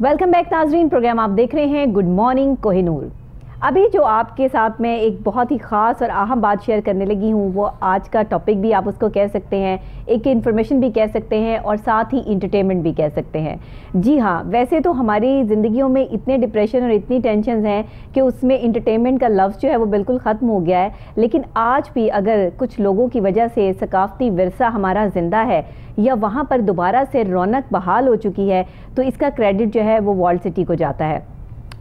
Welcome back नाजरीन, programme आप देख रहे हैं गुड मॉर्निंग कोहिनूर। अभी जो आपके साथ में एक बहुत ही ख़ास और अहम बात शेयर करने लगी हूँ वो आज का टॉपिक भी आप उसको कह सकते हैं, एक इन्फॉर्मेशन भी कह सकते हैं और साथ ही इंटरटेनमेंट भी कह सकते हैं। जी हाँ, वैसे तो हमारी ज़िंदगियों में इतने डिप्रेशन और इतनी टेंशन हैं कि उसमें इंटरटेनमेंट का लफ्ज़ जो है वो बिल्कुल ख़त्म हो गया है। लेकिन आज भी अगर कुछ लोगों की वजह से सकाफ़ती विरसा हमारा ज़िंदा है या वहाँ पर दोबारा से रौनक बहाल हो चुकी है तो इसका क्रेडिट जो है वो वर्ल्ड सिटी को जाता है।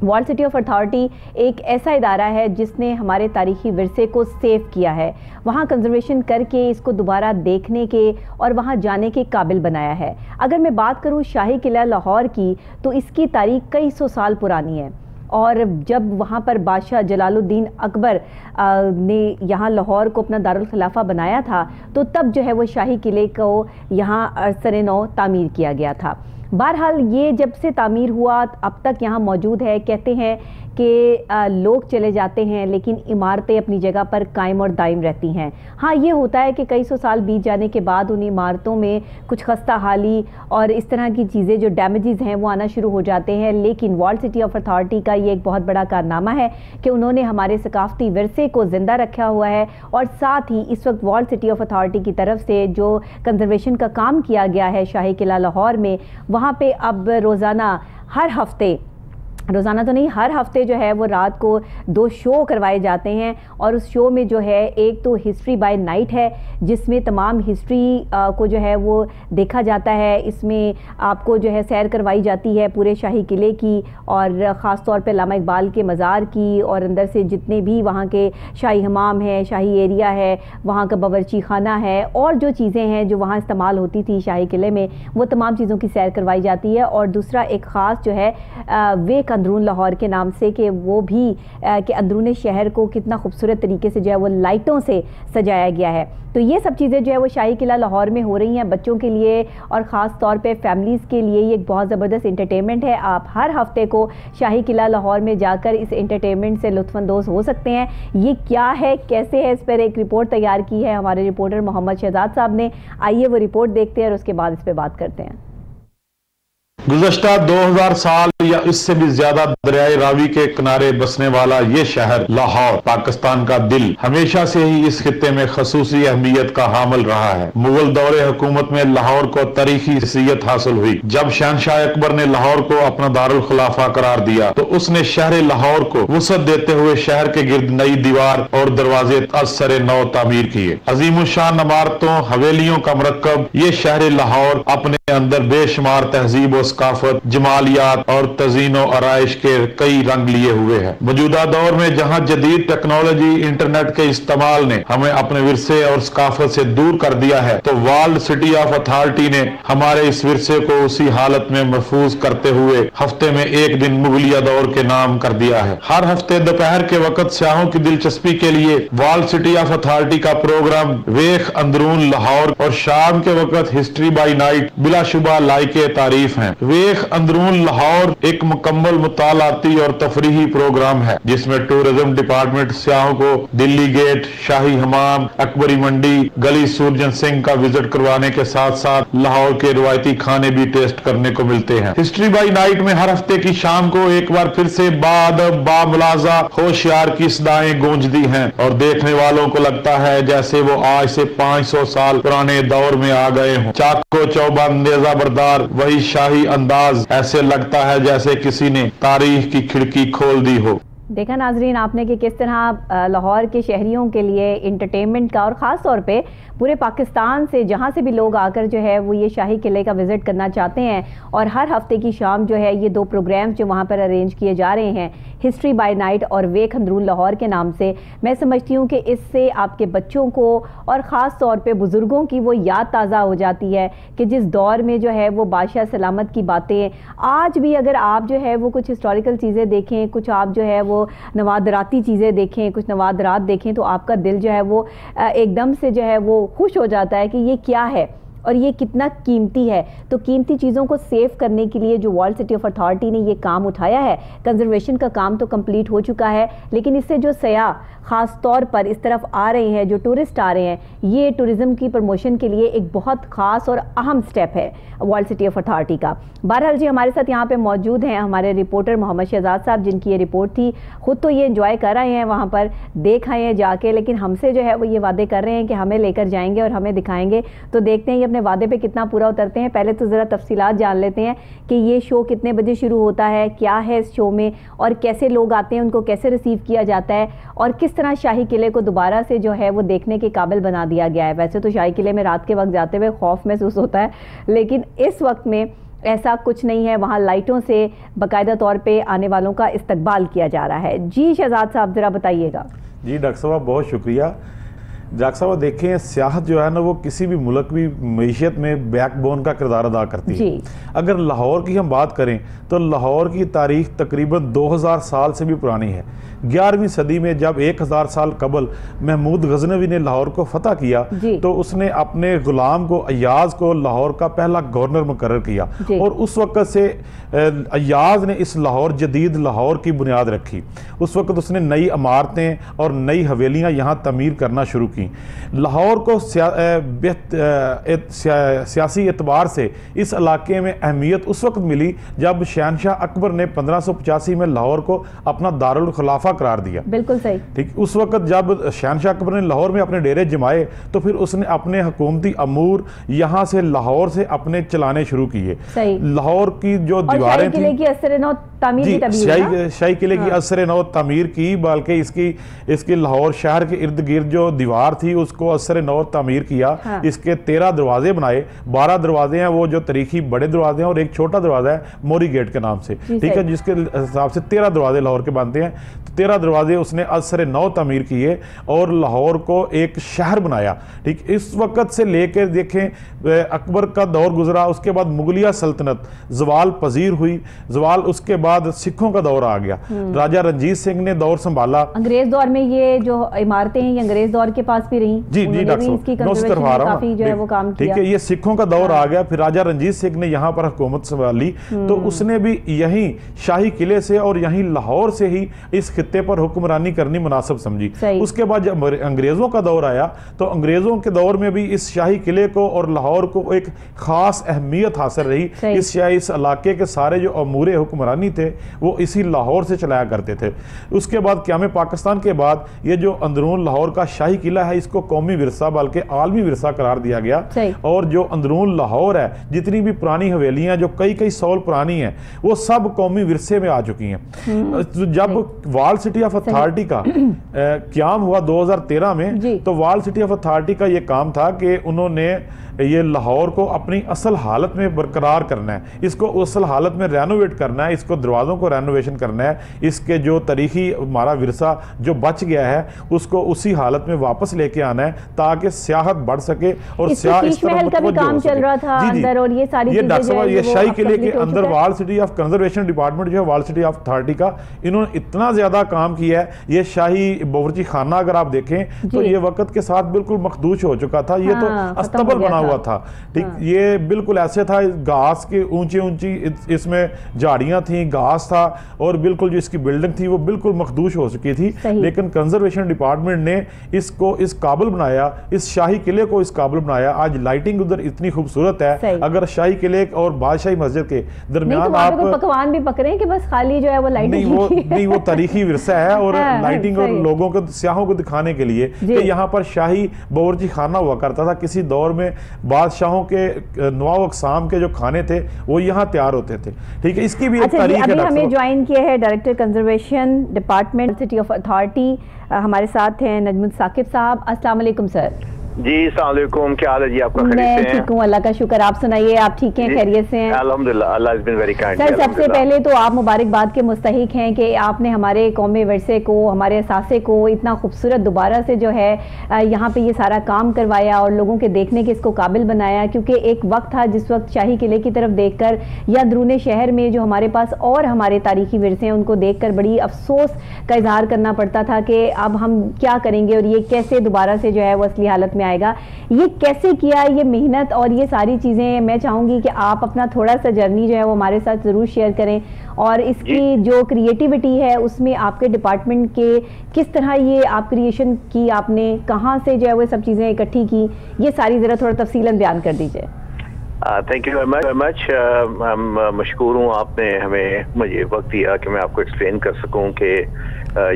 वर्ल्ड सिटी ऑफ अथॉरिटी एक ऐसा इदारा है जिसने हमारे तारीख़ी विरसे को सेव किया है, वहाँ कंजर्वेशन करके इसको दोबारा देखने के और वहाँ जाने के काबिल बनाया है। अगर मैं बात करूँ शाही किला लाहौर की तो इसकी तारीख कई सौ साल पुरानी है और जब वहाँ पर बादशाह जलालुद्दीन अकबर ने यहाँ लाहौर को अपना दारुल खिलाफा बनाया था तो तब जो है वो शाही किले को यहाँ अरसर नौ तामीर किया गया था। बहरहाल ये जब से तामीर हुआ अब तक यहाँ मौजूद है। कहते हैं कि लोग चले जाते हैं लेकिन इमारतें अपनी जगह पर कायम और दायम रहती हैं। हाँ, ये होता है कि कई सौ साल बीत जाने के बाद उन इमारतों में कुछ खस्ता हाली और इस तरह की चीज़ें जो डैमेजेस हैं वो आना शुरू हो जाते हैं। लेकिन वर्ल्ड सिटी ऑफ अथॉरिटी का ये एक बहुत बड़ा कारनामा है कि उन्होंने हमारे सकाफ़ती विरसे को ज़िंदा रखा हुआ है और साथ ही इस वक्त वर्ल्ड सिटी ऑफ अथॉरिटी की तरफ से जो कंजर्वेशन का काम किया गया है शाही किला लाहौर में, वहाँ पे अब रोज़ाना तो नहीं, हर हफ्ते जो है वो रात को 2 शो करवाए जाते हैं और उस शो में जो है एक तो हिस्ट्री बाय नाइट है जिसमें तमाम हिस्ट्री को जो है वो देखा जाता है। इसमें आपको जो है सैर करवाई जाती है पूरे शाही किले की और ख़ास तौर पे अल्लामा इकबाल के मज़ार की और अंदर से जितने भी वहाँ के शाही हमाम है, शाही एरिया है, वहाँ का बावर्ची खाना है और जो चीज़ें हैं जो वहाँ इस्तेमाल होती थी शाही किले में, वो तमाम चीज़ों की सैर करवाई जाती है। और दूसरा एक ख़ास जो है वे अंदरून लाहौर के नाम से कि वो भी कि अंदरून शहर को कितना खूबसूरत तरीके से जो है वो लाइटों से सजाया गया है। तो ये सब चीज़ें जो है वो शाही किला लाहौर में हो रही हैं बच्चों के लिए और ख़ास तौर पे फैमिलीज़ के लिए। ये एक बहुत ज़बरदस्त इंटरटेनमेंट है। आप हर हफ्ते को शाही किला लाहौर में जाकर इस इंटरटेनमेंट से लुत्फ़अंदोज़ हो सकते हैं। ये क्या है, कैसे है, इस पर एक रिपोर्ट तैयार की है हमारे रिपोर्टर मोहम्मद शहजाद साहब ने। आइए वो रिपोर्ट देखते हैं और उसके बाद इस पर बात करते हैं। गुज़श्ता 2000 साल या इससे भी ज्यादा दरियाए रावी के किनारे बसने वाला ये शहर लाहौर पाकिस्तान का दिल हमेशा से ही इस खित्ते में खसूसी अहमियत का हामिल रहा है। मुगल दौरे हुकूमत में लाहौर को तारीखी हैसियत हासिल हुई। जब शहनशाह अकबर ने लाहौर को अपना दारुल खिलाफा करार दिया तो उसने शहर लाहौर को वसअत देते हुए शहर के गिर्द नई दीवार और दरवाजे असर नौ तामीर किए। अजीमुशान इमारतों हवेलियों का मरकब ये शहर लाहौर अपने अंदर बेशुमार तहजीब और सकाफत, जमालियात और तजीनो आराइश के कई रंग लिए हुए है। मौजूदा दौर में जहाँ जदीद टेक्नोलॉजी इंटरनेट के इस्तेमाल ने हमें अपने विरसे और सकाफत से दूर कर दिया है तो वर्ल्ड सिटी ऑफ अथॉरिटी ने हमारे इस विरसे को उसी हालत में महफूज करते हुए हफ्ते में एक दिन मुगलिया दौर के नाम कर दिया है। हर हफ्ते दोपहर के वक्त सयाहों की दिलचस्पी के लिए वर्ल्ड सिटी ऑफ अथॉरिटी का प्रोग्राम वेख अंदरून लाहौर और शाम के वक्त हिस्ट्री बाई नाइट बिलाशुबा लायके तारीफ है। वेख अंदरून लाहौर एक मुकम्मल मुतालाती और तफरीही प्रोग्राम है जिसमें टूरिज्म डिपार्टमेंट सयाहों को दिल्ली गेट, शाही हमाम, अकबरी मंडी, गली सूरजन सिंह का विजिट करवाने के साथ साथ लाहौर के रिवायती खाने भी टेस्ट करने को मिलते हैं। हिस्ट्री बाई नाइट में हर हफ्ते की शाम को एक बार फिर से बाअदब बामुलाजा होशियार की सदाएं गूंजती हैं और देखने वालों को लगता है जैसे वो आज से 500 साल पुराने दौर में आ गए हों। चाको चौबंद नेज़ा बरदार वही शाही अंदाज, ऐसे लगता है जैसे किसी ने तारीख की खिड़की खोल दी हो। देखा नाजरीन आपने कि किस तरह लाहौर के शहरियों के लिए इंटरटेनमेंट का और ख़ास तौर पे पूरे पाकिस्तान से जहाँ से भी लोग आकर जो है वो ये शाही किले का विज़िट करना चाहते हैं और हर हफ्ते की शाम जो है ये 2 प्रोग्राम्स जो वहाँ पर अरेंज किए जा रहे हैं, हिस्ट्री बाय नाइट और वेख अंदरून लाहौर के नाम से। मैं समझती हूँ कि इससे आपके बच्चों को और ख़ास तौर पे बुज़ुर्गों की वो याद ताज़ा हो जाती है कि जिस दौर में जो है वो बादशाह सलामत की बातें आज भी अगर आप जो है वो कुछ हिस्टोरिकल चीज़ें देखें, कुछ आप जो है वो नवादराती चीज़ें देखें, कुछ नवादरात देखें तो आपका दिल जो है वो एकदम से जो है वो खुश हो जाता है कि ये क्या है। और ये कितना कीमती है। तो कीमती चीज़ों को सेव करने के लिए जो वर्ल्ड सिटी ऑफ अथॉरिटी ने ये काम उठाया है, कंजर्वेशन का काम तो कंप्लीट हो चुका है, लेकिन इससे जो सयाह ख़ास तौर पर इस तरफ आ रहे हैं, जो टूरिस्ट आ रहे हैं, ये टूरिज़्म की प्रमोशन के लिए एक बहुत ख़ास और अहम स्टेप है वर्ल्ड सिटी ऑफ अथॉरिटी का। बहरहाल जी, हमारे साथ यहाँ पे मौजूद हैं हमारे रिपोर्टर मोहम्मद शहजाद साहब, जिनकी ये रिपोर्ट थी। खुद तो ये एंजॉय कर रहे हैं, वहाँ पर देख आए हैं जाके, लेकिन हमसे जो है वो ये वादे कर रहे हैं कि हमें लेकर जाएंगे और हमें दिखाएंगे। तो देखते हैं ये अपने वादे पे कितना पूरा उतरते हैं। पहले तो ज़रा तफसीलात जान लेते हैं कि ये शो कितने बजे शुरू होता है, क्या है इस शो में, और कैसे लोग आते हैं, उनको कैसे रिसीव किया जाता है, और किस तरह शाही किले को दोबारा से जो है वो देखने के काबिल बना दिया गया है। वैसे तो शाही किले में रात के वक्त जाते हुए खौफ महसूस होता है, लेकिन इस वक्त में ऐसा कुछ नहीं है। वहाँ लाइटों से बाकायदा तौर पे आने वालों का इस्तकबाल किया जा रहा है। जी शहजाद साहब, ज़रा बताइएगा। जी डॉक्टर साहब, बहुत शुक्रिया। डॉक्टर साहब देखें, सियाहत जो है ना वो किसी भी मुल्क की मईशत में बैकबोन का किरदार अदा करती है। अगर लाहौर की हम बात करें तो लाहौर की तारीख तकरीबन 2000 साल से भी पुरानी है। 11वीं सदी में जब 1000 साल कबल महमूद गजनवी ने लाहौर को फतह किया तो उसने अपने गुलाम को, अय्याज को, लाहौर का पहला गवर्नर मुकर्रर किया, और उस वक़्त से अय्याज ने इस लाहौर, जदीद लाहौर की बुनियाद रखी। उस वक़्त उसने नई इमारतें और नई हवेलियाँ यहाँ तमीर करना शुरू की। लाहौर को सियासी एतबार से इस इलाके में अहमियत उस वक्त मिली जब शहनशाह अकबर ने 1585 में लाहौर को अपना दारुल खिलाफा करार दिया। बिल्कुल सही। ठीक, उस वक्त जब शहनशाह अकबर ने लाहौर में अपने डेरे जमाए तो फिर उसने अपने हुकूमती अमूर यहाँ से लाहौर से अपने चलाने शुरू किए। लाहौर की जो दीवारें थी, शाही किले की असर नौ तामीर की, बल्कि इसकी लाहौर शहर के इर्द गिर्द जो दीवार थी उसको असर नौ तामीर किया। इसके 13 दरवाजे बनाए, 12 दरवाजे हैं वो जो तारीखी बड़े दरवाजे हैं, और एक छोटा दरवाजा है मोरी गेट के नाम से, ठीक है, जिसके हिसाब से 13 दरवाजे लाहौर के बनते हैं। तो 13 दरवाजे उसने असर नौ तामीर किए और लाहौर को एक शहर बनाया। ठीक, इस वक्त से लेकर देखें अकबर का दौर गुजरा, उसके बाद मुगलिया सल्तनत जवाल पजीर हुई, उसके बाद सिखों का दौर आ गया, राजा रंजीत सिंह ने दौर संभाला। अंग्रेज दौर में ये जो इमारतें हैं ये अंग्रेज दौर के पास भी रही। जी डॉक्टर, ठीक है, ये सिखों का दौर आ गया। फिर राजा रंजीत सिंह ने यहाँ पर हुकूमत संभाली तो उसने भी यहीं शाही किले से और यहीं लाहौर से ही इस खित्ते पर हुक्मरानी करनी मुनासिब समझी। उसके बाद जब अंग्रेजों का दौर आया तो अंग्रेजों के दौर में भी इस शाही किले को और लाहौर को एक खास अहमियत हासिल रही। इस इलाके के सारे जो अमूरे हुक्मरानी थे वो इसी लाहौर से चलाया करते थे। उसके बाद क़याम पाकिस्तान के बाद ये जो अंदरून लाहौर का शाही किला है इसको कौमी विरसा बल्कि आलमी विरसा करार दिया गया। और जो अंदरून लाहौर है, जितनी भी पुरानी हवेलियां जो कई सौ पुरानी हैं, वो सब कौमी विरसे में आ चुकी हैं। जब वर्ल्ड सिटी ऑफ अथॉरिटी का क़याम हुआ 2013 में, तो वर्ल्ड सिटी ऑफ अथॉरिटी का ये काम था कि उन्होंने ये लाहौर को अपनी असल हालत में बरकरार करना है, इसको असल हालत में रेनोवेट करना है, इसको दरवाज़ों को रेनोवेशन करना है, इसके जो तारीखी हमारा विरसा जो बच गया है उसको उसी हालत में वापस लेके आना है ताकि सियाहत बढ़ सके और सियाह इस तरह का भी काम चल रहा था अंदर। और ये सारी ये डॉक्टर साहब, ये शाही किले के अंदर world city of conservation department जो है वर्ल्ड सिटी ऑफ अथॉरिटी का, इन्होंने इतना ज्यादा काम किया है। ये शाही बावर्ची खाना अगर आप देखें तो ये वक्त के साथ बिल्कुल मखदूश हो चुका था, ये तो अस्तबल बना हुआ था। ठीक, ये बिल्कुल ऐसे था, घास के ऊंची इसमें झाड़ियां थी, घास था, और बिल्कुल जो इसकी बिल्डिंग थी वो बिल्कुल मखदूश हो चुकी थी। लेकिन कंजर्वेशन डिपार्टमेंट ने इसको इस काबिल बनाया, इस शाही किले को इस काबिल बनाया। आज लाइटिंग उधर इतनी खूबसूरत है, अगर शाही किले और बादशाही मस्जिद के दरमियान आप पकवान भी पक रहे हैं कि बस खाली जो है वो लाइटिंग नहीं, वो तारीखी विरसा है और लाइटिंग और लोगों को, सियाहों को दिखाने के लिए कि यहाँ पर शाही बावर्ची खाना हुआ करता था। किसी दौर में बादशाहों के नवाब अक़साम के जो खाने थे वो यहाँ तैयार होते थे। ठीक है, इसकी भी एक तारीख है। हमें ज्वाइन किया है director conservation department city of authority, हमारे साथ हैं नजमुल साकिब साहब। अस्सलाम वालेकुम सर। जी अस्सलाम वालेकुम, क्या हाल है जी आपका? मैं ठीक हूँ, अल्लाह का शुक्र। आप सुनाइए, आप ठीक हैं, खैरियत से हैं? अल्हम्दुलिल्लाह, अल्लाह is been very kind. Sir, सबसे पहले तो आप मुबारकबाद के मुस्तहिक हैं कि आपने हमारे कौमी विरसे को, हमारे असासे को इतना खूबसूरत दोबारा से जो है यहाँ पे ये सारा काम करवाया और लोगों के देखने के इसको काबिल बनाया। क्योंकि एक वक्त था जिस वक्त शाही किले की तरफ देख कर या अंदरूनी शहर में जो हमारे पास और हमारे तारीखी विरसे हैं उनको देख कर बड़ी अफसोस का इजहार करना पड़ता था कि अब हम क्या करेंगे और ये कैसे दोबारा से जो है वो असली हालत में आएगा। ये कैसे किया, ये मेहनत और ये सारी चीज़ें मैं चाहूँगी कि आप अपना थोड़ा सा जर्नी जो है वो हमारे साथ ज़रूर शेयर करें, और इसकी जो क्रिएटिविटी है उसमें आपके डिपार्टमेंट के किस तरह ये आप क्रिएशन की, आपने कहाँ से जो है वो सब चीज़ें इकट्ठी की, ये सारी ज़रा थोड़ा तफसीलन बयान कर दीजिए। Thank you very much. मशकूर हूँ आपने हमें मुझे वक्त दिया कि मैं आपको एक्सप्लेन कर सकूँ कि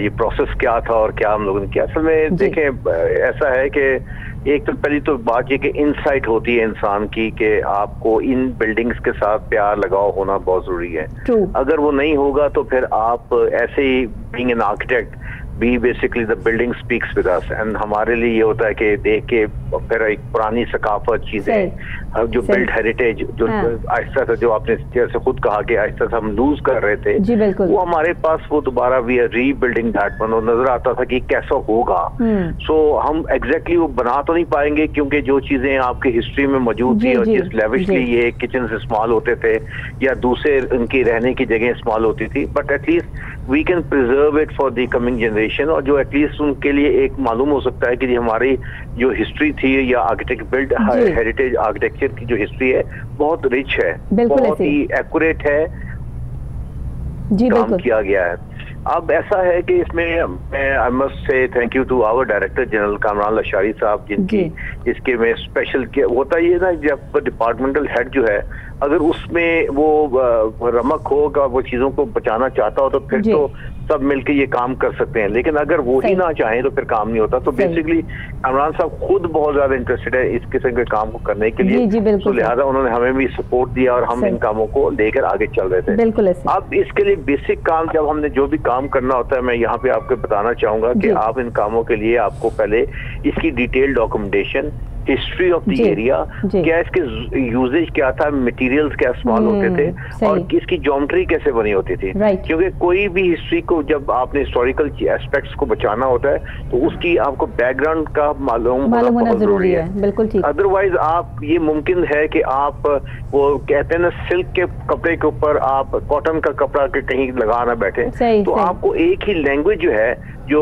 ये प्रोसेस क्या था और क्या हम लोगों ने किया। असल में देखें, ऐसा है कि एक तो पहली तो बात ये कि इंसाइट होती है इंसान की कि आपको इन बिल्डिंग्स के साथ प्यार लगाव होना बहुत जरूरी है। अगर वो नहीं होगा तो फिर आप ऐसे ही बीइंग एन आर्किटेक्ट भी basically the building speaks with us, and हमारे लिए ये होता है कि देख के फिर एक पुरानी सकाफत चीजें जो बिल्ड हेरिटेज जो आहिस्ता से, जो आपने जैसे खुद कहा कि आहिस्ता से हम लूज कर रहे थे, वो हमारे पास वो दोबारा we are rebuilding that one, और नजर आता था कि कैसा होगा। सो हम एग्जैक्टली वो बना तो नहीं पाएंगे क्योंकि जो चीजें आपकी हिस्ट्री में मौजूद थी और जिस लेविशली ये किचन इस्तेमाल होते थे या दूसरे उनकी रहने की जगह इस्तेमाल होती थी, but at least we can preserve it for the coming generation, और जो एटलीस्ट उनके लिए एक मालूम हो सकता है कि हमारी जो हिस्ट्री थी या आर्किटेक्ट बिल्ड हेरिटेज आर्किटेक्चर की जो हिस्ट्री है बहुत रिच है, बहुत ही एक्यूरेट है, काम किया गया है। अब ऐसा है कि इसमें मैं I must say thank you to our director general Kamran Lashari sahab, जिनकी इसके में स्पेशल होता ये ना, जब डिपार्टमेंटल हेड जो है अगर उसमें वो रमक होगा, वो चीजों को बचाना चाहता हो तो फिर तो सब मिलके ये काम कर सकते हैं, लेकिन अगर वो ही ना चाहें तो फिर काम नहीं होता। तो बेसिकली कामरान साहब खुद बहुत ज्यादा इंटरेस्टेड है इस किस्म के काम को करने के लिए, तो लिहाजा उन्होंने हमें भी सपोर्ट दिया और हम इन कामों को लेकर आगे चल रहे थे। बिल्कुल। अब इसके लिए बेसिक काम, जब हमने जो भी काम करना होता है, मैं यहाँ पे आपको बताना चाहूंगा कि आप इन कामों के लिए आपको पहले इसकी detail documentation, history of the area, क्या इसके यूजेज क्या था, मटेरियल्स क्या इस्तेमाल होते थे और इसकी ज्योमेट्री कैसे बनी होती थी, क्योंकि कोई भी हिस्ट्री को जब आपने हिस्टोरिकल एस्पेक्ट्स को बचाना होता है तो उसकी आपको बैकग्राउंड का मालूम होना जरूरी है। बिल्कुल ठीक। अदरवाइज आप ये मुमकिन है कि आप वो कहते हैं ना, सिल्क के कपड़े के ऊपर आप कॉटन का कपड़ा के कहीं लगा ना बैठे, तो आपको एक ही लैंग्वेज जो है जो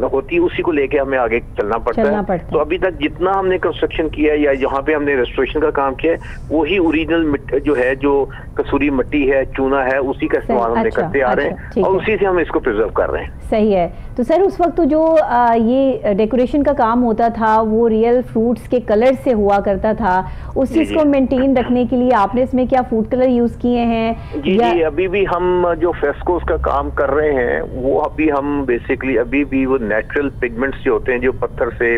होती है उसी को लेके हमें आगे चलना पड़ता है। तो अभी तक जितना हमने कंस्ट्रक्शन किया या जहाँ पे हमने रेस्टोरेशन का काम किया वही ओरिजिनल जो है, जो कसूरी मिट्टी है, चूना है, उसी का इस्तेमाल हमने करते आ रहे हैं और उसी से हम इसको प्रिजर्व कर रहे हैं। सही है। तो सर उस वक्त तो जो ये डेकोरेशन का काम होता था वो रियल फ्रूट्स के कलर से हुआ करता था, उस चीज को मेंटेन रखने के लिए आपने इसमें क्या फूड कलर यूज किए हैं? जी अभी भी हम जो फ्रेस्कोस का काम कर रहे हैं वो अभी हम बेसिकली अभी भी वो नेचुरल पिगमेंट्स जो होते हैं जो पत्थर से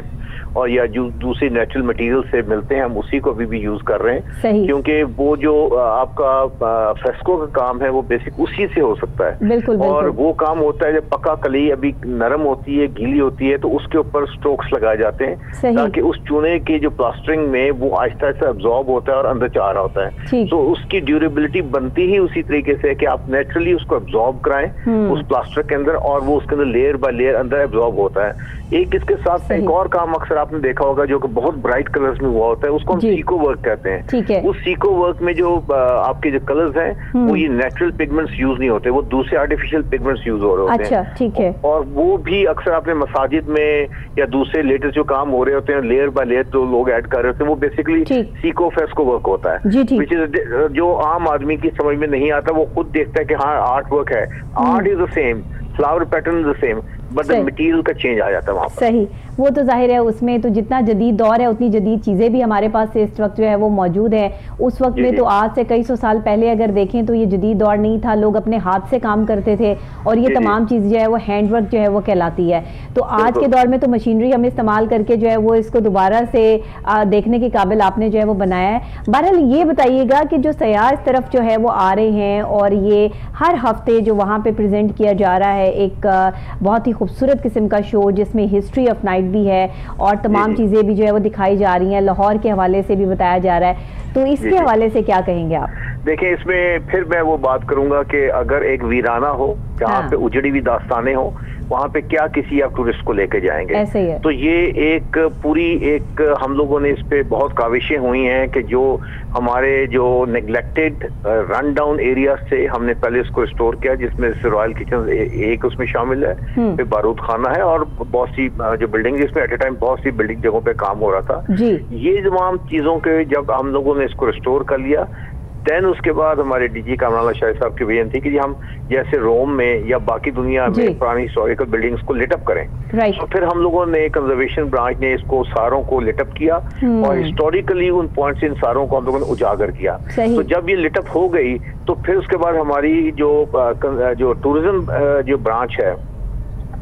और या जो दूसरे नेचुरल मटेरियल से मिलते हैं, हम उसी को अभी भी यूज कर रहे हैं, क्योंकि वो जो आपका फ्रेस्को का काम है वो बेसिक उसी से हो सकता है। बिल्कुल, और वो काम होता है जब पक्का कली अभी नरम होती है, गीली होती है, तो उसके ऊपर स्ट्रोक्स लगाए जाते हैं ताकि उस चूने की जो प्लास्टरिंग में वो आहिस्ता आहिस्ता एब्जॉर्ब होता है और अंदर जा रहा होता है। तो उसकी ड्यूरेबिलिटी बनती ही उसी तरीके से कि आप नेचुरली उसको एब्जॉर्ब कराएं उस प्लास्टर के अंदर और वो उसके अंदर लेयर बाय लेयर अंदर एब्जॉर्ब होता है। एक इसके साथ एक और काम अक्सर आपने देखा होगा जो कि बहुत ब्राइट कलर्स में हुआ होता है, उसको हम सीको वर्क कहते हैं। उस सीको वर्क में जो आपके जो कलर्स हैं वो ये नेचुरल पिगमेंट्स यूज नहीं होते, वो दूसरे आर्टिफिशियल पिगमेंट्स यूज हो रहे होते हैं। ठीक है। और वो भी अक्सर आपने मसाजिद में या दूसरे लेटेस्ट जो काम हो रहे होते हैं लेयर बाय लेयर जो लोग ऐड कर रहे होते हैं वो बेसिकली सीको फ्रेस्को वर्क होता है, विच इज जो आम आदमी की समझ में नहीं आता। वो खुद देखता है कि हाँ आर्ट वर्क है, art is the same, flower pattern is the same, but the material का चेंज आ जाता है वहाँ पर। सही, वो तो जाहिर है उसमें तो जितना जदीद दौर है उतनी जदीद चीज़ें भी हमारे पास इस वक्त जो है वो मौजूद है। उस वक्त में तो आज से कई सौ साल पहले अगर देखें तो ये जदीद दौर नहीं था, लोग अपने हाथ से काम करते थे और ये तमाम चीज़ जो है वो हैंड वर्क जो है वो कहलाती है। तो आज के दौर में तो मशीनरी हम इस्तेमाल करके जो है वो इसको दोबारा से देखने के काबिल आपने जो है वो बनाया है। बहरहाल ये बताइएगा कि जो सयाह इस तरफ जो है वो आ रहे हैं और ये हर हफ्ते जो वहाँ पे प्रेजेंट किया जा रहा है एक बहुत ही खूबसूरत किस्म का शो जिसमें हिस्ट्री ऑफ नाइट भी है और तमाम चीजें भी जो है वो दिखाई जा रही हैं, लाहौर के हवाले से भी बताया जा रहा है, तो इसके हवाले से क्या कहेंगे आप? देखिए इसमें फिर मैं वो बात करूंगा कि अगर एक वीराना हो जहाँ पे उजड़ी हुई दास्तानें हो, वहाँ पे क्या किसी आप टूरिस्ट को लेके जाएंगे। ऐसे ही है। तो ये एक पूरी एक हम लोगों ने इस पे बहुत काविशें हुई हैं कि जो हमारे जो नेग्लेक्टेड रन डाउन एरिया से हमने पहले इसको रिस्टोर किया, जिसमें से रॉयल किचन एक उसमें शामिल है, फिर बारूद खाना है और बहुत सी जो बिल्डिंग, जिसमें एट ए टाइम बहुत सी बिल्डिंग जगहों पे काम हो रहा था जी। ये तमाम चीजों के जब हम लोगों ने इसको रिस्टोर कर लिया, देन उसके बाद हमारे डीजी कामरान शाह साहब की विजन थी कि हम जैसे रोम में या बाकी दुनिया में पुरानी हिस्टोरिकल बिल्डिंग्स को लिटअप करें। तो फिर हम लोगों ने कंजर्वेशन ब्रांच ने इसको सारों को लिटअप किया और हिस्टोरिकली उन पॉइंट्स इन सारों को हम लोगों ने उजागर किया। तो जब ये लिटअप हो गई तो फिर उसके बाद हमारी जो टूरिज्म जो ब्रांच है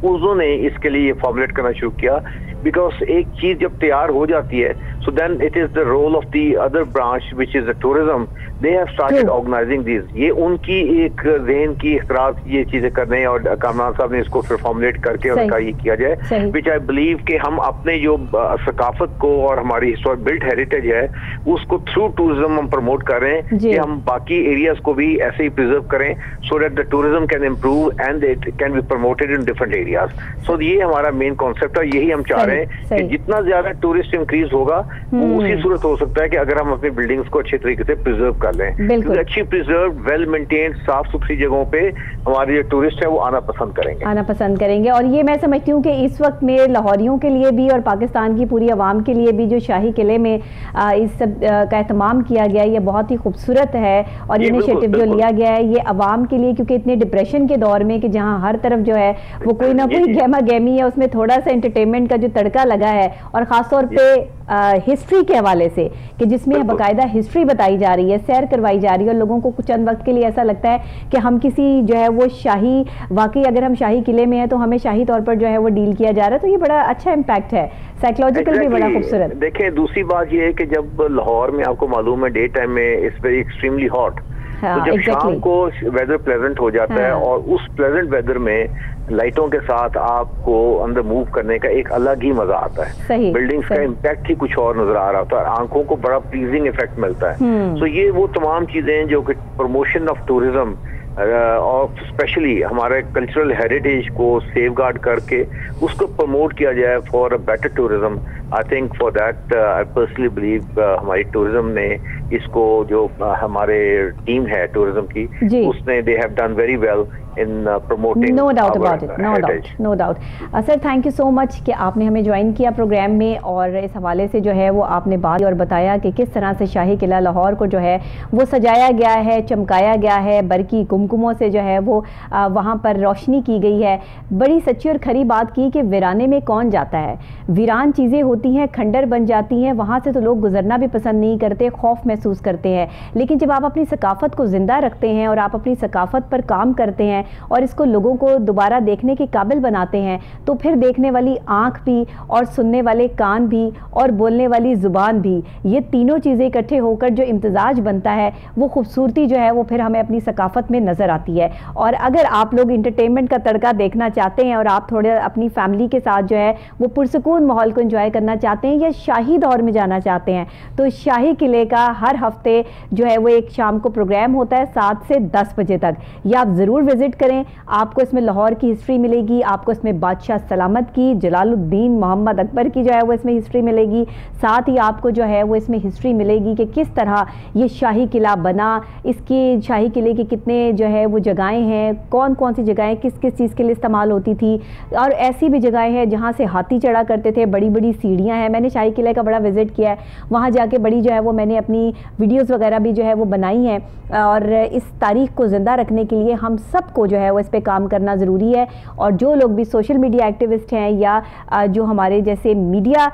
उन्होंने इसके लिए फॉर्मुलेट करना शुरू किया, बिकॉज एक चीज जब तैयार हो जाती है so then it is the role of the other branch which is the tourism, they have started organizing this. ये उनकी एक जहन की इख्तराज ये चीजें करने और कामरान साहब ने इसको फिर फॉर्मुलेट करके उनका ये किया जाए, विच आई बिलीव कि हम अपने जो सकाफत को और हमारी हिस्टोरिक बिल्ट हेरिटेज है उसको थ्रू टूरिज्म हम प्रमोट कर रहे हैं कि हम बाकी एरियाज को भी ऐसे ही प्रिजर्व करें so that the tourism can improve and it can be promoted in different areas. So ये हमारा मेन कॉन्सेप्ट है, यही हम चाह रहे हैं कि जितना ज्यादा टूरिस्ट इंक्रीज होगा वो उसी सूरत हो सकता है कि अगर हम अपनी बिल्डिंग्स को अच्छे तरीके से प्रिजर्व कर लें, क्योंकि अच्छी प्रिजर्व वेल मेंटेन्ड साफ सुथरी जगहों पे हमारे जो टूरिस्ट है वो आना पसंद करेंगे। और ये मैं समझती हूँ कि इस वक्त में लाहौरियों के लिए भी और पाकिस्तान की पूरी आवाम के लिए भी जो शाही किले में इस सब का एहतमाम किया गया ये बहुत ही खूबसूरत है और ये इनिशिएटिव जो लिया गया है ये आवाम के लिए, क्योंकि इतने डिप्रेशन के दौर में कि जहाँ हर तरफ जो है वो कोई ना कोई गहमा गहमी है, उसमें थोड़ा सा एंटरटेनमेंट का जो तड़का लगा है और खासतौर पे हिस्ट्री के हवाले से कि जिसमें बाकायदा हिस्ट्री बताई जा रही है, सैर करवाई जा रही है और लोगों को कुछ चंद वक्त के लिए ऐसा लगता है कि हम किसी जो है वो शाही, वाकई अगर हम शाही किले में हैं तो हमें शाही तौर पर जो है वो डील किया जा रहा है। तो ये बड़ा अच्छा इम्पैक्ट है, साइकोलॉजिकल भी बड़ा खूबसूरत। देखें दूसरी बात ये है कि जब लाहौर में आपको मालूम है डे टाइम में इट्स वेरी एक्सट्रीमली हॉट, तो जब शाम को वेदर प्लेजेंट हो जाता है और उस प्लेजेंट वेदर में लाइटों के साथ आपको अंदर मूव करने का एक अलग ही मजा आता है। बिल्डिंग्स का इम्पैक्ट ही कुछ और नजर आ रहा होता है, आंखों को बड़ा प्लीजिंग इफेक्ट मिलता है। तो ये वो तमाम चीजें जो कि प्रमोशन ऑफ टूरिज्म और स्पेशली हमारे कल्चरल हेरिटेज को सेफगार्ड करके उसको प्रमोट किया जाए for a better tourism. I think for that I personally believe हमारी टूरिज्म ने इसको जो हमारे टीम है टूरिज्म की उसने they have done very well in promoting no doubt about it, no doubt sir thank you so much कि आपने हमें ज्वाइन किया प्रोग्राम में और इस हवाले से जो है वो आपने बात और बताया कि किस तरह से शाही किला लाहौर को जो है वो सजाया गया है, चमकाया गया है, बरकी कुमकुमों से जो है वो वहाँ पर रोशनी की गई है। बड़ी सच्ची और खरी बात की कि वीराने में कौन जाता है, वीरान चीज़ें होती हैं, खंडर बन जाती हैं, वहाँ से तो लोग गुजरना भी पसंद नहीं करते, खौफ महसूस करते हैं। लेकिन जब आप अपनी सकाफत को ज़िंदा रखते हैं और आप अपनी सकाफत पर काम करते हैं और इसको लोगों को दोबारा देखने के काबिल बनाते हैं तो फिर देखने वाली आंख भी और सुनने वाले कान भी और बोलने वाली ज़ुबान भी, ये तीनों चीज़ें इकट्ठे होकर जो इम्तिजाज बनता है वो खूबसूरती जो है वो फिर हमें अपनी सकाफत में नज़र आती है। और अगर आप लोग इंटरटेनमेंट का तड़का देखना चाहते हैं और आप थोड़े अपनी फैमिली के साथ जो है वो पुरसकून माहौल को एंजॉय करना चाहते हैं या शाही दौर में जाना चाहते हैं तो शाही किले का हर हफ्ते जो है वो एक शाम को प्रोग्राम होता है 7 से 10 बजे तक। ये आप ज़रूर विजिट करें, आपको इसमें लाहौर की हिस्ट्री मिलेगी, आपको इसमें बादशाह सलामत की, जलालुद्दीन मोहम्मद अकबर की जो है वो इसमें हिस्ट्री मिलेगी, साथ ही आपको जो है वो इसमें हिस्ट्री मिलेगी कि किस तरह ये शाही किला बना, इसकी शाही किले के कितने जो है वो जगहें हैं, कौन कौन सी जगहें किस किस चीज़ के लिए इस्तेमाल होती थी और ऐसी भी जगहें हैं जहाँ से हाथी चढ़ा करते थे, बड़ी बड़ी सीढ़ियाँ हैं। मैंने शाही किले का बड़ा विजिट किया है, वहाँ जाके बड़ी जो है वो मैंने अपनी वीडियोज़ वगैरह भी जो है वो बनाई हैं और इस तारीख़ को ज़िंदा रखने के लिए हम सबको जो है वो इस पे काम करना ज़रूरी है। और जो लोग भी सोशल मीडिया एक्टिविस्ट हैं या जो हमारे जैसे मीडिया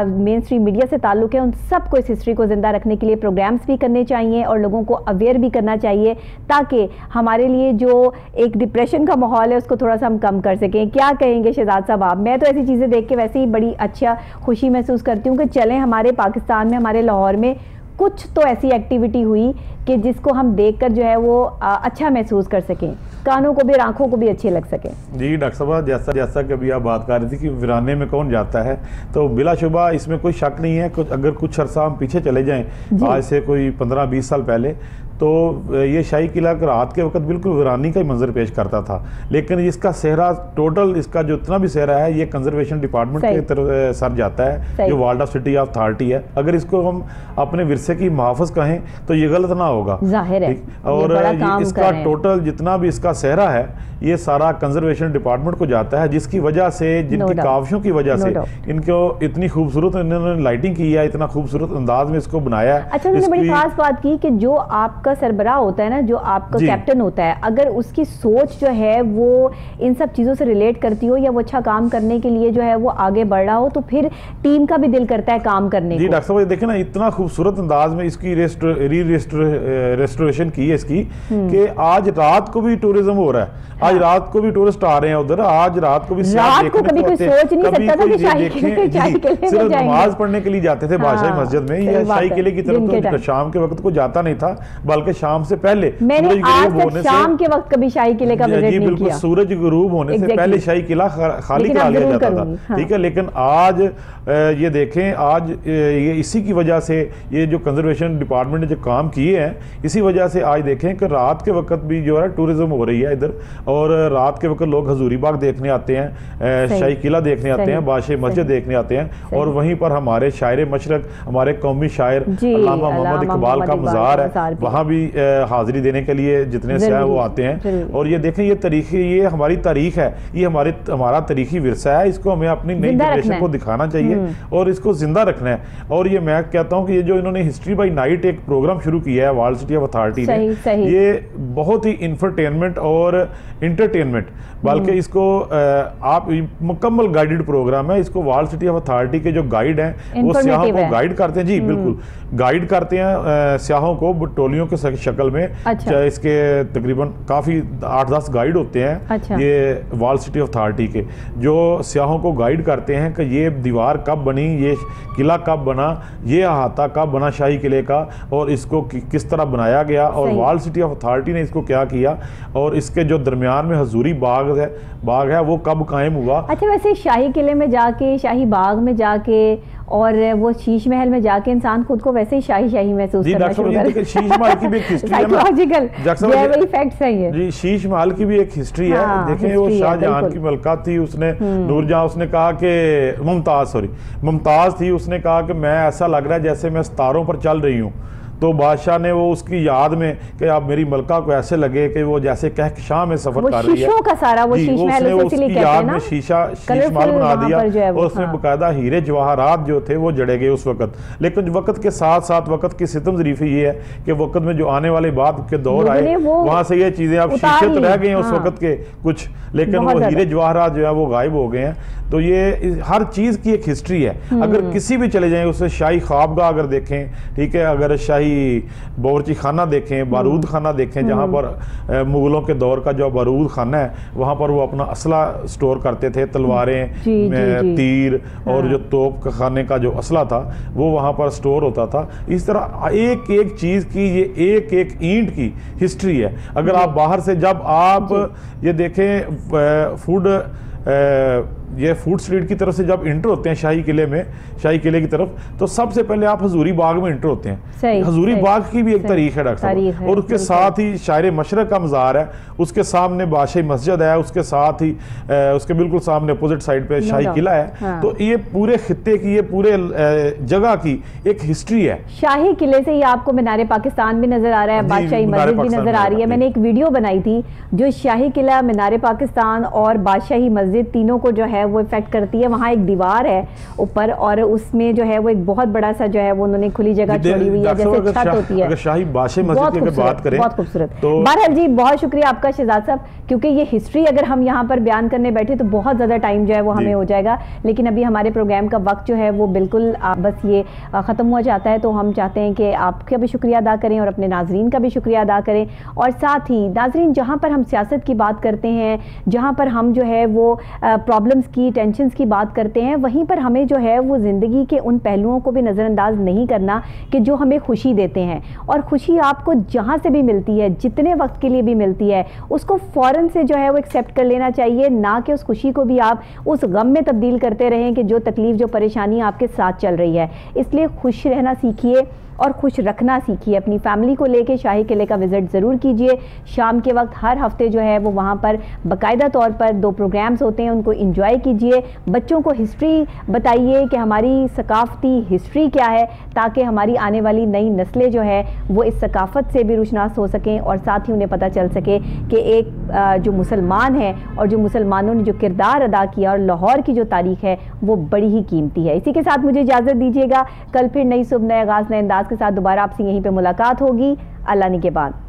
मेन स्ट्रीम मीडिया से ताल्लुक़ है उन सबको इस हिस्ट्री को ज़िंदा रखने के लिए प्रोग्राम्स भी करने चाहिए और लोगों को अवेयर भी करना चाहिए ताकि हमारे लिए जो एक डिप्रेशन का माहौल है उसको थोड़ा सा हम कम कर सकें। क्या कहेंगे शहजाद साहब आप? मैं तो ऐसी चीज़ें देख के वैसे ही बड़ी अच्छा खुशी महसूस करती हूँ कि चलें हमारे पाकिस्तान में हमारे लाहौर में कुछ तो ऐसी एक्टिविटी हुई कि जिसको हम देखकर जो है वो अच्छा महसूस कर सकें, कानों को भी और आंखों को भी अच्छे लग सके। जी डॉक्टर साहब जैसा कि अभी आप बात कर रही थी कि वीराने में कौन जाता है, तो बिलाशुबा इसमें कोई शक नहीं है। अगर कुछ अरसा हम पीछे चले जाएं आज से कोई 15-20 साल पहले तो ये शाही किला रात के वक्त बिल्कुल वीरानी का ही मंजर पेश करता था, लेकिन इसका सेहरा टोटल, इसका जो इतना भी सेहरा है ये कंजर्वेशन डिपार्टमेंट की तरफ सर जाता है, जो ward of city of authority है। अगर इसको हम अपने विरसे की मुहाफ़िज कहें तो ये गलत ना होगा, जाहिर है। और इसका टोटल जितना भी इसका सेहरा है ये सारा कंजर्वेशन डिपार्टमेंट को जाता है, जिसकी वजह से, जिनकी काविशों की वजह से इनको इतनी खूबसूरत इन्होंने लाइटिंग की है, इतना खूबसूरत अंदाज में इसको बनाया है। अच्छा, उन्होंने बड़ी खास बात की कि जो आपका सरबराह होता है ना, जो आपका कैप्टन होता है, अगर उसकी सोच जो है वो इन सब चीज़ों से रिलेट करती हो या वो अच्छा काम करने के लिए जो है वो आगे बढ़ रहा हो, तो फिर टीम का भी दिल करता है काम करने जी। डॉक्टर साहब देखें ना, इतना खूबसूरत अंदाज में इसकी रेस्टोरेशन की है इसकी, कि आज रात को भी टूरिज्म हो रहा है, आज रात को भी टूरिस्ट आ रहे हैं उधर, आज रात को भी रात को कभी कोई सोच नहीं सकता था कि शाही किले सिर्फ नमाज पढ़ने के लिए जाते थे बादशाही मस्जिद में, या शाही किले की तरफ तो शाम के वक्त को जाता नहीं था, बल्कि शाम से पहले मैंने आज तक शाम के वक्त कभी शाही किले का विजिट नहीं किया। सूरज गुरूब होने से पहले शाही किला खाली करा लिया जाता था, ठीक है। लेकिन आज ये देखें, आज ये इसी की वजह से ये जो कंजर्वेशन डिपार्टमेंट ने जो काम किए हैं, इसी वजह से आज देखें कि रात के वक्त भी जो है टूरिज्म हो रही है इधर, और रात के वक्त लोग हजूरी बाग देखने आते हैं, शाही किला देखने आते हैं, बादशाही मस्जिद देखने आते हैं, और वहीं पर हमारे शायर मशरक, हमारे कौमी शायर अल्लामा मोहम्मद इकबाल का मज़ार है, वहाँ भी हाजिरी देने के लिए जितने सयाह वो आते हैं। और ये देखें, ये तारीख, ये हमारी तारीख है, ये हमारा तारीखी विरसा है, इसको हमें अपनी नई जनरेशन को दिखाना चाहिए और इसको जिंदा रखना है। और ये मैं कहता हूँ कि ये जो इन्होंने हिस्ट्री बाई नाइट एक प्रोग्राम शुरू किया है वार्ड सिटी ऑफ अथॉरिटी ने, ये बहुत ही इंफरटेनमेंट और इंटरटेनमेंट, बल्कि इसको आप मुकम्मल गाइडेड प्रोग्राम है। इसको वार्ड सिटी ऑफ अथॉरिटी के जो गाइड हैं वो सियाहों को गाइड करते हैं, जी बिल्कुल गाइड करते हैं सियाहों को टोलियों के शक्ल में। अच्छा। इसके तकरीबन काफ़ी 8-10 गाइड होते हैं। अच्छा। ये वार्ड सिटी ऑफ अथॉरिटी के जो सियाहों को गाइड करते हैं कि ये दीवार कब बनी, ये किला कब बना, ये अहाता कब बना शाही किले का, और इसको किस तरह बनाया गया, और वार्ड सिटी ऑफ अथॉरिटी ने इसको क्या किया, और इसके जो दरमियान में हजूरी बाग है वो कब कायम हुआ। अच्छा, वैसे शाही किले में जाके, शाही बाग में जाके और वो शीश महल में जाके इंसान खुद को वैसे ही शाही महसूस करना शुरू कर देता है। शीश महल की भी एक हिस्ट्री है, साइकोलॉजिकल फैक्ट्स हैं ये। जी, शीश महल की भी एक हिस्ट्री है। देखें, वो शाहजहां की मलका थी, उसने नूरजहां, उसने कहा कि मुमताज थी, उसने कहा कि मैं ऐसा लग रहा है जैसे मैं सितारों पर चल रही हूँ। तो बादशाह ने वो उसकी याद में कि आप मेरी मलका को ऐसे लगे कि वो जैसे कहकशां में सफर कर रही है, का सारा वो शीश महल उसकी याद में शीश महल बना दिया, और उसमें बकायदा हीरे जवाहरात जो थे वो जड़े गए उस वक्त। लेकिन वक्त के साथ साथ वक्त की सितम ज़रीफ़ी ये है कि वक्त में जो आने वाले बाद के दौर आए, वहाँ से ये चीज़ें अब शीशे तो रह गए हैं उस वक्त के कुछ, लेकिन वो हीरे जवाहरात जो है वो गायब हो गए हैं। तो ये हर चीज़ की एक हिस्ट्री है। अगर किसी भी चले जाएं, उससे शाही ख्वाबगाह अगर देखें, ठीक है, अगर शाही बावर्ची खाना देखें, बारूद खाना देखें, जहाँ पर मुगलों के दौर का जो बारूद खाना है, वहाँ पर वो अपना असला स्टोर करते थे, तलवारें, तीर और जो तोप खाने का जो असला था वो वहाँ पर स्टोर होता था। इस तरह एक एक चीज़ की ये एक एक ईंट की हिस्ट्री है। अगर आप बाहर से जब आप ये देखें ये फूड स्ट्रीट की तरफ से जब इंटर होते हैं शाही किले में, शाही किले की तरफ, तो सबसे पहले आप हजूरी बाग में इंटर होते हैं। हजूरी बाग की भी एक तारीख है डॉक्टर साहब, और उसके साथ ही शायर मशरक का मज़ार है, उसके सामने बादशाही मस्जिद है, उसके साथ ही उसके बिल्कुल सामने अपोजिट साइड पे शाही किला है। तो ये पूरे खित्ते की, ये पूरे जगह की एक हिस्ट्री है। शाही किले से ही आपको मीनार पाकिस्तान भी नजर आ रहा है, बादशाही मस्जिद भी नजर आ रही है। मैंने एक वीडियो बनाई थी जो शाही किला, मीनार पाकिस्तान और बादशाही मस्जिद तीनों को जो है वो इफेक्ट करती है। वहाँ एक दीवार है ऊपर, और उसमें जो है वो एक बहुत बड़ा सा जो है वो उन्होंने खुली जगह छोड़ी हुई है, जैसे छत होती है। अगर शाही बादशाही मस्जिद की अगर बात करें, बहुत खूबसूरत। बहरहाल जी, बहुत शुक्रिया आपका शहजाद साहब, क्योंकि ये हिस्ट्री अगर हम यहाँ पर बयान करने बैठे तो बहुत ज़्यादा टाइम जो है वो हमें हो जाएगा, लेकिन अभी हमारे प्रोग्राम का वक्त जो है वो बिल्कुल बस ये ख़त्म हो जाता है। तो हम चाहते हैं कि आपका भी शुक्रिया अदा करें और अपने नाजरीन का भी शुक्रिया अदा करें। और साथ ही नाजरीन, जहाँ पर हम सियासत की बात करते हैं, जहाँ पर हम जो है वो प्रॉब्लम प्रॉब्लम्स की, टेंशन्स की बात करते हैं, वहीं पर हमें जो है वो ज़िंदगी के उन पहलुओं को भी नज़रअंदाज नहीं करना कि जो हमें खुशी देते हैं। और खुशी आपको जहाँ से भी मिलती है, जितने वक्त के लिए भी मिलती है, उसको फ़ौरन से जो है वो एक्सेप्ट कर लेना चाहिए, ना कि उस खुशी को भी आप उस गम में तब्दील करते रहें कि जो तकलीफ़, जो परेशानी आपके साथ चल रही है। इसलिए खुश रहना सीखिए और खुश रखना सीखिए। अपनी फैमिली को लेके शाही किले का विज़िट ज़रूर कीजिए। शाम के वक्त हर हफ्ते जो है वो वहाँ पर बाकायदा तौर पर 2 प्रोग्राम्स होते हैं, उनको एंजॉय कीजिए। बच्चों को हिस्ट्री बताइए कि हमारी सकाफ़ती हिस्ट्री क्या है, ताकि हमारी आने वाली नई नस्लें जो है वो इस सकाफ़त से भी रुशनास हो सकें और साथ ही उन्हें पता चल सके कि एक जो मुसलमान है और जो मुसलमानों ने जो किरदार अदा किया और लाहौर की जो तारीख़ है वो बड़ी ही कीमती है। इसी के साथ मुझे इजाज़त दीजिएगा। कल फिर नई सुबह, नए आगाज़, नए अंदाज के साथ दोबारा आपसे यहीं पे मुलाकात होगी। अल्लाह ने के बाद।